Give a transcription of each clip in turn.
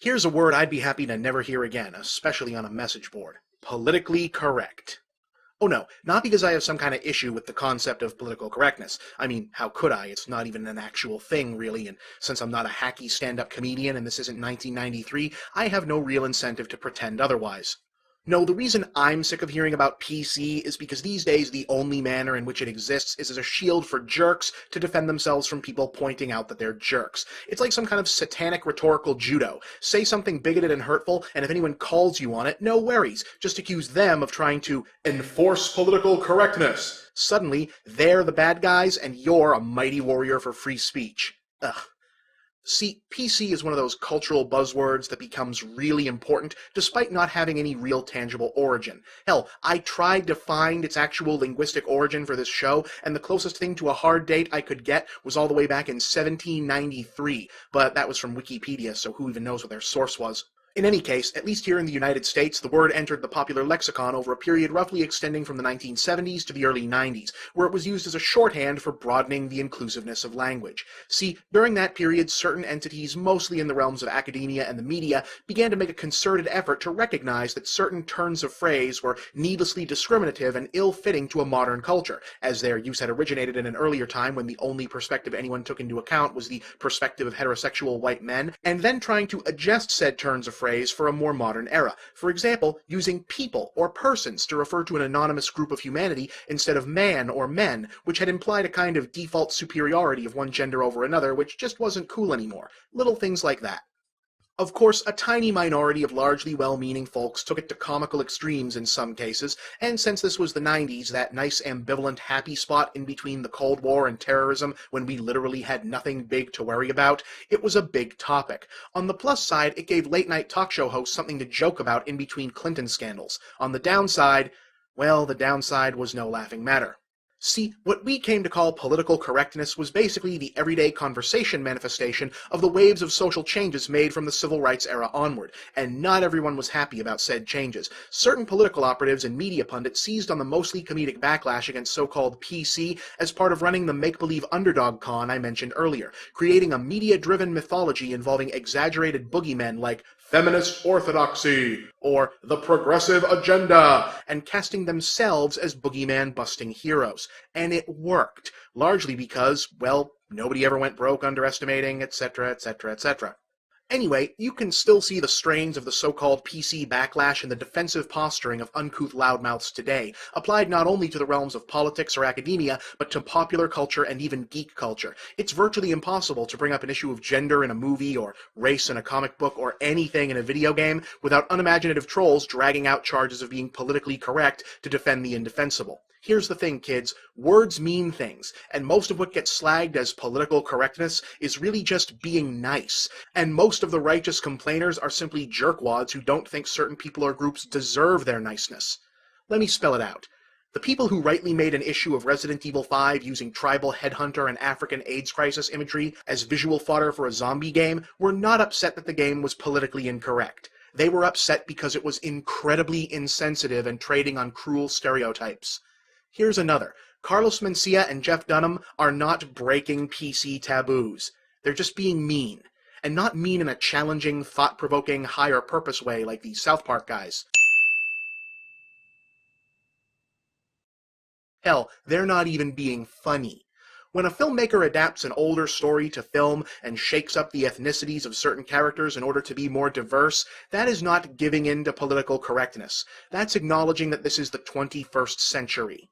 Here's a word I'd be happy to never hear again, especially on a message board. Politically correct. Oh no, not because I have some kind of issue with the concept of political correctness. I mean, how could I? It's not even an actual thing, really, and since I'm not a hacky stand-up comedian and this isn't 1993, I have no real incentive to pretend otherwise. No, the reason I'm sick of hearing about PC is because these days the only manner in which it exists is as a shield for jerks to defend themselves from people pointing out that they're jerks. It's like some kind of satanic rhetorical judo. Say something bigoted and hurtful, and if anyone calls you on it, no worries. Just accuse them of trying to enforce political correctness. Suddenly, they're the bad guys, and you're a mighty warrior for free speech. Ugh. See, PC is one of those cultural buzzwords that becomes really important despite not having any real tangible origin. Hell, I tried to find its actual linguistic origin for this show, and the closest thing to a hard date I could get was all the way back in 1793, but that was from Wikipedia, so who even knows what their source was. In any case, at least here in the United States, the word entered the popular lexicon over a period roughly extending from the 1970s to the early 90s, where it was used as a shorthand for broadening the inclusiveness of language. See, during that period, certain entities, mostly in the realms of academia and the media, began to make a concerted effort to recognize that certain turns of phrase were needlessly discriminative and ill-fitting to a modern culture, as their use had originated in an earlier time when the only perspective anyone took into account was the perspective of heterosexual white men, and then trying to adjust said turns of phrase for a more modern era. For example, using people or persons to refer to an anonymous group of humanity instead of man or men, which had implied a kind of default superiority of one gender over another, which just wasn't cool anymore. Little things like that. Of course, a tiny minority of largely well-meaning folks took it to comical extremes in some cases, and since this was the 90s, that nice ambivalent happy spot in between the Cold War and terrorism when we literally had nothing big to worry about, it was a big topic. On the plus side, it gave late-night talk show hosts something to joke about in between Clinton scandals. On the downside, well, the downside was no laughing matter. See, what we came to call political correctness was basically the everyday conversation manifestation of the waves of social changes made from the civil rights era onward, and not everyone was happy about said changes. Certain political operatives and media pundits seized on the mostly comedic backlash against so-called PC as part of running the make-believe underdog con I mentioned earlier, creating a media-driven mythology involving exaggerated boogeymen like feminist orthodoxy, or the progressive agenda, and casting themselves as boogeyman-busting heroes. And it worked, largely because, well, nobody ever went broke underestimating, etc., etc., etc. Anyway, you can still see the strains of the so-called PC backlash in the defensive posturing of uncouth loudmouths today, applied not only to the realms of politics or academia, but to popular culture and even geek culture. It's virtually impossible to bring up an issue of gender in a movie, or race in a comic book, or anything in a video game without unimaginative trolls dragging out charges of being politically correct to defend the indefensible. Here's the thing, kids. Words mean things, and most of what gets slagged as political correctness is really just being nice. And most of the righteous complainers are simply jerkwads who don't think certain people or groups deserve their niceness. Let me spell it out. The people who rightly made an issue of Resident Evil 5 using tribal headhunter and African AIDS crisis imagery as visual fodder for a zombie game were not upset that the game was politically incorrect. They were upset because it was incredibly insensitive and trading on cruel stereotypes. Here's another. Carlos Mencia and Jeff Dunham are not breaking PC taboos. They're just being mean. And not mean in a challenging, thought-provoking, higher purpose way like these South Park guys. Hell, they're not even being funny. When a filmmaker adapts an older story to film and shakes up the ethnicities of certain characters in order to be more diverse, that is not giving in to political correctness. That's acknowledging that this is the 21st century.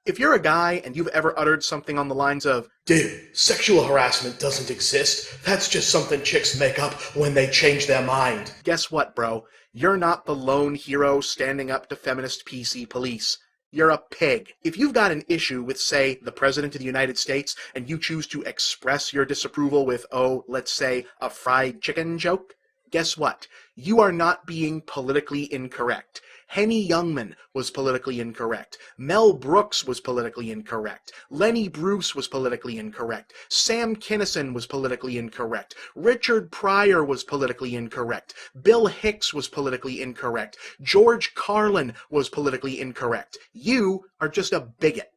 If you're a guy and you've ever uttered something on the lines of, "Dude, sexual harassment doesn't exist. That's just something chicks make up when they change their mind." Guess what, bro? You're not the lone hero standing up to feminist PC police. You're a pig. If you've got an issue with, say, the President of the United States, and you choose to express your disapproval with, oh, let's say, a fried chicken joke, guess what? You are not being politically incorrect. Henny Youngman was politically incorrect. Mel Brooks was politically incorrect. Lenny Bruce was politically incorrect. Sam Kinison was politically incorrect. Richard Pryor was politically incorrect. Bill Hicks was politically incorrect. George Carlin was politically incorrect. You are just a bigot.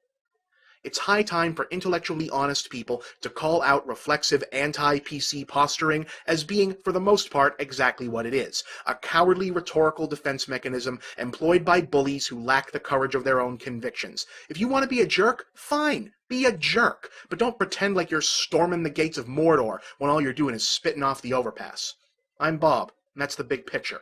It's high time for intellectually honest people to call out reflexive anti-PC posturing as being, for the most part, exactly what it is: a cowardly rhetorical defense mechanism employed by bullies who lack the courage of their own convictions. If you want to be a jerk, fine, be a jerk, but don't pretend like you're storming the gates of Mordor when all you're doing is spitting off the overpass. I'm Bob, and that's the big picture.